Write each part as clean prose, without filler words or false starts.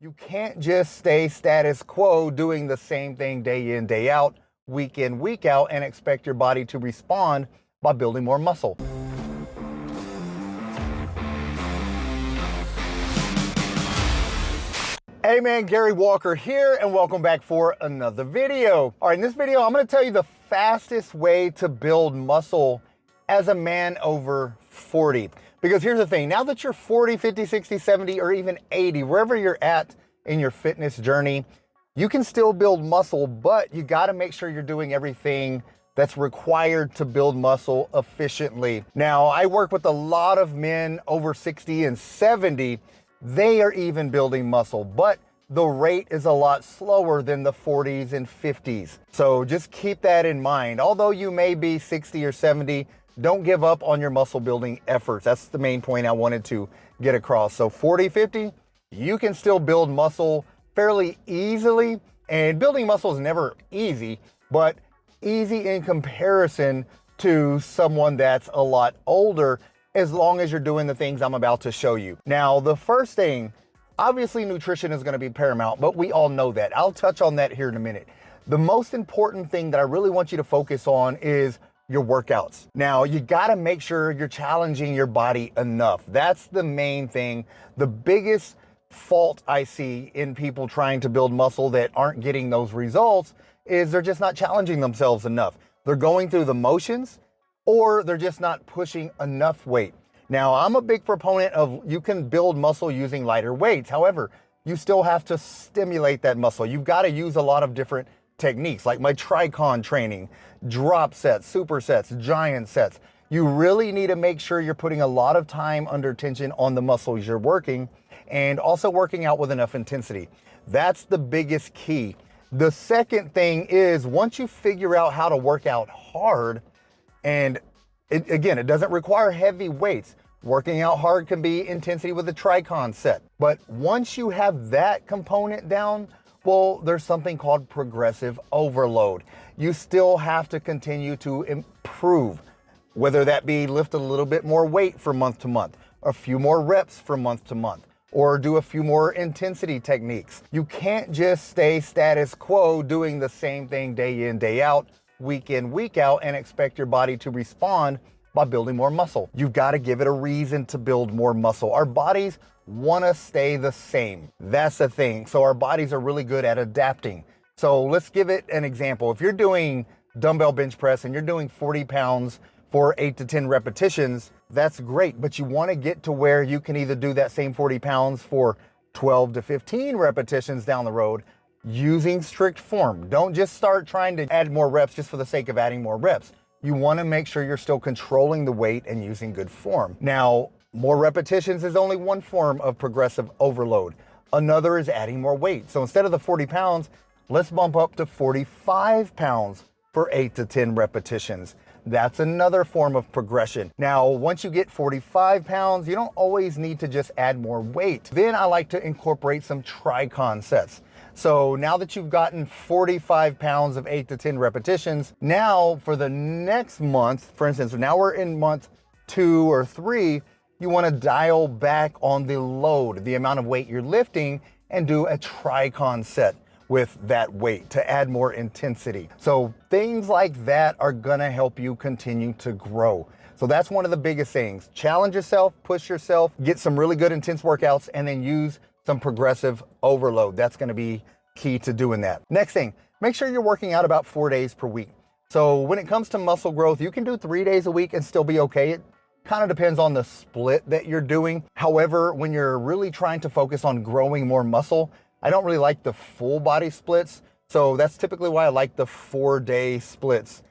You can't just stay status quo doing the same thing day in, day out, week in, week out, and expect your body to respond by building more muscle. Hey man, Gary Walker here, and welcome back for another video. All right, in this video, I'm gonna tell you the fastest way to build muscle as a man over 40. Because here's the thing, now that you're 40, 50, 60, 70, or even 80, wherever you're at in your fitness journey, you can still build muscle, but you gotta make sure you're doing everything that's required to build muscle efficiently. Now, I work with a lot of men over 60 and 70. They are even building muscle, but the rate is a lot slower than the 40s and 50s. So just keep that in mind. Although you may be 60 or 70, don't give up on your muscle building efforts. That's the main point I wanted to get across. So 40, 50, you can still build muscle fairly easily. And building muscle is never easy, but easy in comparison to someone that's a lot older, as long as you're doing the things I'm about to show you. Now, the first thing, obviously nutrition is gonna be paramount, but we all know that. I'll touch on that here in a minute. The most important thing that I really want you to focus on is your workouts. Now, you gotta make sure you're challenging your body enough. That's the main thing. The biggest fault I see in people trying to build muscle that aren't getting those results is they're just not challenging themselves enough. They're going through the motions, or they're just not pushing enough weight. Now, I'm a big proponent of you can build muscle using lighter weights. However, you still have to stimulate that muscle. You've got to use a lot of different techniques, like my Tricon training, drop sets, supersets, giant sets. You really need to make sure you're putting a lot of time under tension on the muscles you're working, and also working out with enough intensity. That's the biggest key. The second thing is, once you figure out how to work out hard, and it doesn't require heavy weights. Working out hard can be intensity with a Tricon set. But once you have that component down, well, there's something called progressive overload. You still have to continue to improve, whether that be lift a little bit more weight from month to month, a few more reps from month to month, or do a few more intensity techniques. You can't just stay status quo doing the same thing day in, day out, week in, week out, and expect your body to respond by building more muscle. You've got to give it a reason to build more muscle. Our bodies want to stay the same. That's the thing. So our bodies are really good at adapting. So let's give it an example. If you're doing dumbbell bench press and you're doing 40 pounds for 8 to 10 repetitions, that's great. But you want to get to where you can either do that same 40 pounds for 12 to 15 repetitions down the road, using strict form. Don't just start trying to add more reps just for the sake of adding more reps. You want to make sure you're still controlling the weight and using good form. Now, more repetitions is only one form of progressive overload. Another is adding more weight. So instead of the 40 pounds, let's bump up to 45 pounds for 8 to 10 repetitions. That's another form of progression. Now, once you get 45 pounds, you don't always need to just add more weight. Then I like to incorporate some Tricon sets. So now that you've gotten 45 pounds of 8 to 10 repetitions, now for the next month, for instance, now we're in month 2 or 3, you want to dial back on the load, the amount of weight you're lifting, and do a Tricon set with that weight to add more intensity. So things like that are gonna help you continue to grow. So that's one of the biggest things. Challenge yourself, push yourself, get some really good intense workouts, and then use some progressive overload. That's gonna be key to doing that. Next thing, make sure you're working out about 4 days per week. So when it comes to muscle growth, you can do 3 days a week and still be okay. It kind of depends on the split that you're doing. However, when you're really trying to focus on growing more muscle, I don't really like the full body splits. So that's typically why I like the 4-day splits.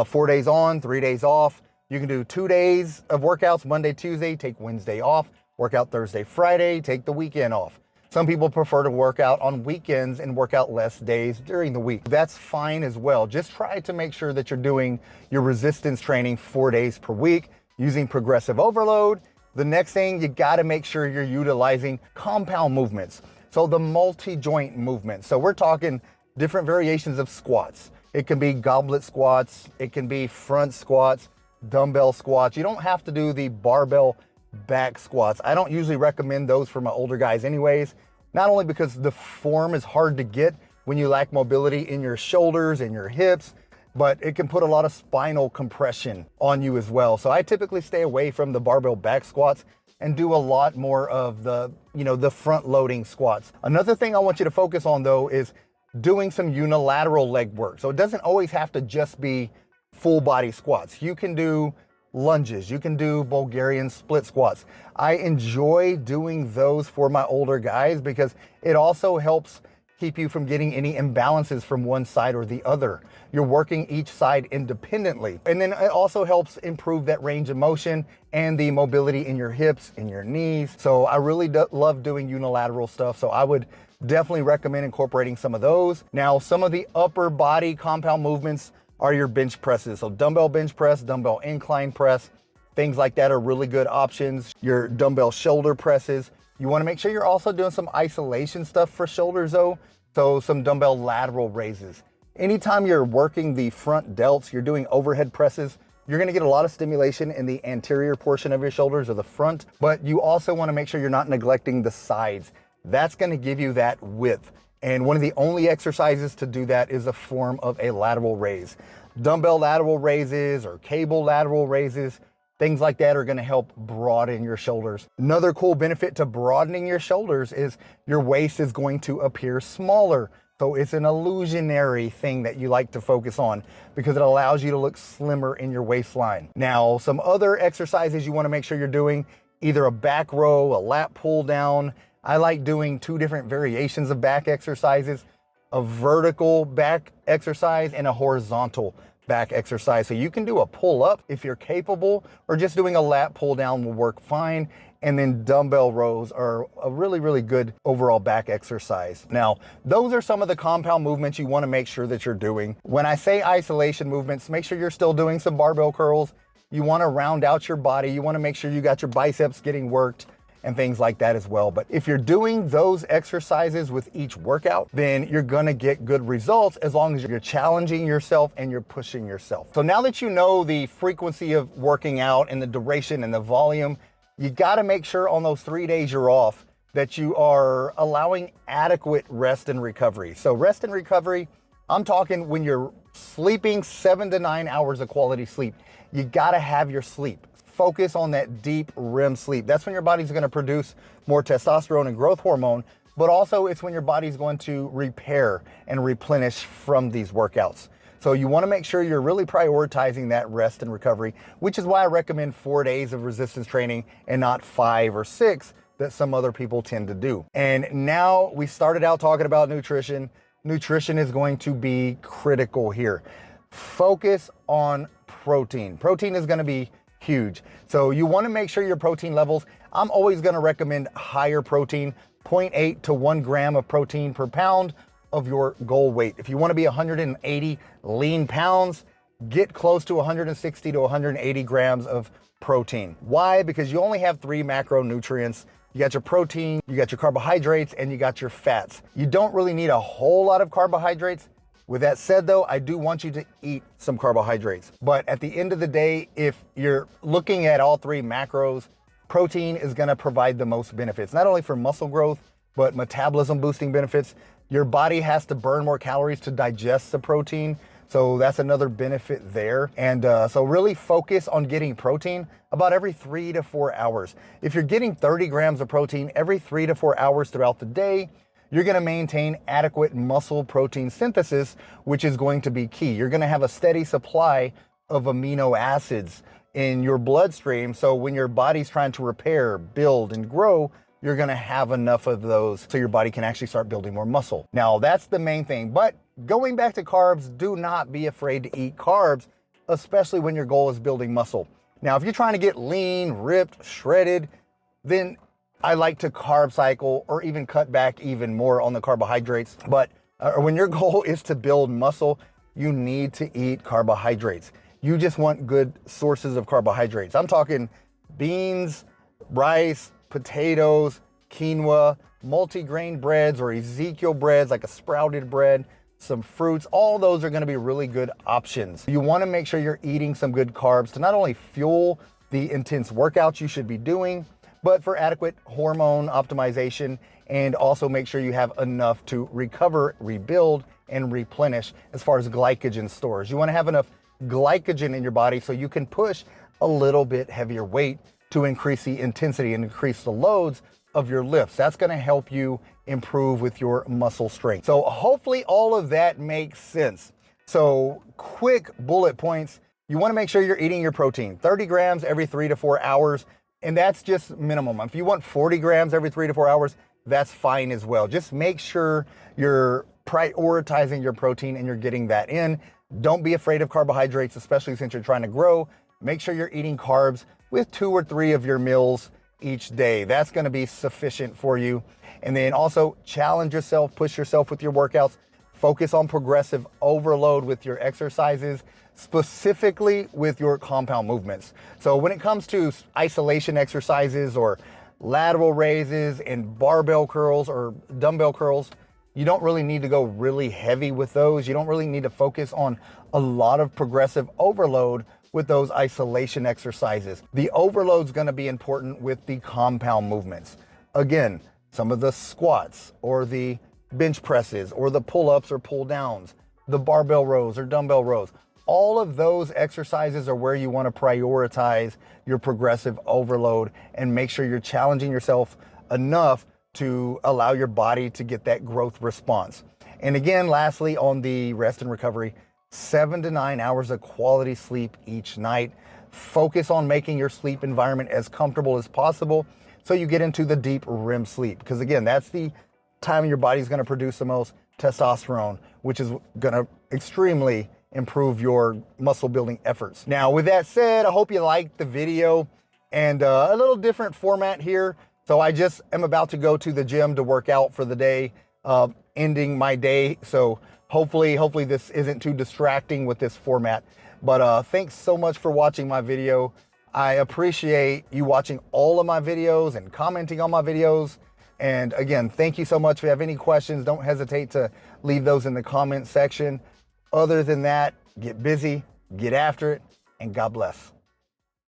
4 days on, 3 days off. You can do 2 days of workouts, Monday, Tuesday, take Wednesday off, work out Thursday, Friday, take the weekend off. Some people prefer to work out on weekends and work out less days during the week. That's fine as well. Just try to make sure that you're doing your resistance training 4 days per week using progressive overload. The next thing, you gotta make sure you're utilizing compound movements. So the multi-joint movement. So we're talking different variations of squats. It can be goblet squats, it can be front squats, dumbbell squats. You don't have to do the barbell back squats. I don't usually recommend those for my older guys anyways. Not only because the form is hard to get when you lack mobility in your shoulders and your hips, but it can put a lot of spinal compression on you as well. So I typically stay away from the barbell back squats and do a lot more of the, the front loading squats. Another thing I want you to focus on though is doing some unilateral leg work. So it doesn't always have to just be full body squats. You can do lunges, you can do Bulgarian split squats. I enjoy doing those for my older guys because it also helps keep you from getting any imbalances from one side or the other. You're working each side independently. And then it also helps improve that range of motion and the mobility in your hips, in your knees. So I really love doing unilateral stuff. So I would definitely recommend incorporating some of those. Now, some of the upper body compound movements are your bench presses. So dumbbell bench press, dumbbell incline press, things like that are really good options. Your dumbbell shoulder presses. You want to make sure you're also doing some isolation stuff for shoulders though. So some dumbbell lateral raises. Anytime you're working the front delts, you're doing overhead presses, you're going to get a lot of stimulation in the anterior portion of your shoulders or the front, but you also want to make sure you're not neglecting the sides. That's going to give you that width. And one of the only exercises to do that is a form of a lateral raise. Dumbbell lateral raises or cable lateral raises, things like that are going to help broaden your shoulders. Another cool benefit to broadening your shoulders is your waist is going to appear smaller. So it's an illusionary thing that you like to focus on because it allows you to look slimmer in your waistline. Now, some other exercises you want to make sure you're doing, either a back row, a lat pull down. I like doing two different variations of back exercises, a vertical back exercise and a horizontal back exercise. So you can do a pull up if you're capable, or just doing a lat pull down will work fine. And then dumbbell rows are a really, really good overall back exercise. Now, those are some of the compound movements you want to make sure that you're doing. When I say isolation movements, make sure you're still doing some barbell curls. You want to round out your body. You want to make sure you got your biceps getting worked and things like that as well. But if you're doing those exercises with each workout, then you're gonna get good results as long as you're challenging yourself and you're pushing yourself. So now that you know the frequency of working out and the duration and the volume, you gotta make sure on those 3 days you're off that you are allowing adequate rest and recovery. So rest and recovery, I'm talking when you're sleeping 7 to 9 hours of quality sleep, you gotta have your sleep. Focus on that deep REM sleep. That's when your body's going to produce more testosterone and growth hormone, but also it's when your body's going to repair and replenish from these workouts. So you want to make sure you're really prioritizing that rest and recovery, which is why I recommend 4 days of resistance training and not 5 or 6 that some other people tend to do. And now we started out talking about nutrition. Nutrition is going to be critical here. Focus on protein. Protein is going to be huge. So you want to make sure your protein levels, I'm always going to recommend higher protein, 0.8 to 1 gram of protein per pound of your goal weight. If you want to be 180 lean pounds, get close to 160 to 180 grams of protein. Why? Because you only have 3 macronutrients. You got your protein, you got your carbohydrates, and you got your fats. You don't really need a whole lot of carbohydrates. With that said though, I do want you to eat some carbohydrates. But at the end of the day, if you're looking at all 3 macros, protein is gonna provide the most benefits, not only for muscle growth, but metabolism boosting benefits. Your body has to burn more calories to digest the protein. So that's another benefit there. And so really focus on getting protein about every 3 to 4 hours. If you're getting 30 grams of protein every 3 to 4 hours throughout the day, you're going to maintain adequate muscle protein synthesis, which is going to be key. You're going to have a steady supply of amino acids in your bloodstream. So when your body's trying to repair, build, and grow, you're going to have enough of those so your body can actually start building more muscle. Now, that's the main thing. But going back to carbs, do not be afraid to eat carbs, especially when your goal is building muscle. Now, if you're trying to get lean, ripped, shredded, then I like to carb cycle or even cut back even more on the carbohydrates. But when your goal is to build muscle, you need to eat carbohydrates. You just want good sources of carbohydrates. I'm talking beans, rice, potatoes, quinoa, multigrain breads or Ezekiel breads like a sprouted bread, some fruits. All those are going to be really good options. You want to make sure you're eating some good carbs to not only fuel the intense workouts you should be doing, but for adequate hormone optimization, and also make sure you have enough to recover, rebuild, and replenish as far as glycogen stores. You want to have enough glycogen in your body so you can push a little bit heavier weight to increase the intensity and increase the loads of your lifts. That's going to help you improve with your muscle strength. So hopefully all of that makes sense. So quick bullet points. You want to make sure you're eating your protein, 30 grams every 3 to 4 hours. And that's just minimum. If you want 40 grams every 3 to 4 hours, that's fine as well. Just make sure you're prioritizing your protein and you're getting that in. Don't be afraid of carbohydrates, especially since you're trying to grow. Make sure you're eating carbs with 2 or 3 of your meals each day. That's going to be sufficient for you. And then also challenge yourself, push yourself with your workouts. Focus on progressive overload with your exercises, specifically with your compound movements. So when it comes to isolation exercises or lateral raises and barbell curls or dumbbell curls, you don't really need to go really heavy with those. You don't really need to focus on a lot of progressive overload with those isolation exercises. The overload's gonna be important with the compound movements. Again, some of the squats or the bench presses or the pull-ups or pull-downs, the barbell rows or dumbbell rows. All of those exercises are where you want to prioritize your progressive overload and make sure you're challenging yourself enough to allow your body to get that growth response. And again, lastly, on the rest and recovery, 7 to 9 hours of quality sleep each night. Focus on making your sleep environment as comfortable as possible so you get into the deep REM sleep. Because again, that's the time your body's going to produce the most testosterone, which is going to extremely improve your muscle building efforts. Now, with that said, I hope you liked the video, and a little different format here. So I just am about to go to the gym to work out for the day, ending my day. So hopefully this isn't too distracting with this format. But thanks so much for watching my video. I appreciate you watching all of my videos and commenting on my videos. And again, thank you so much. If you have any questions, don't hesitate to leave those in the comment section. Other than that, get busy, get after it, and God bless.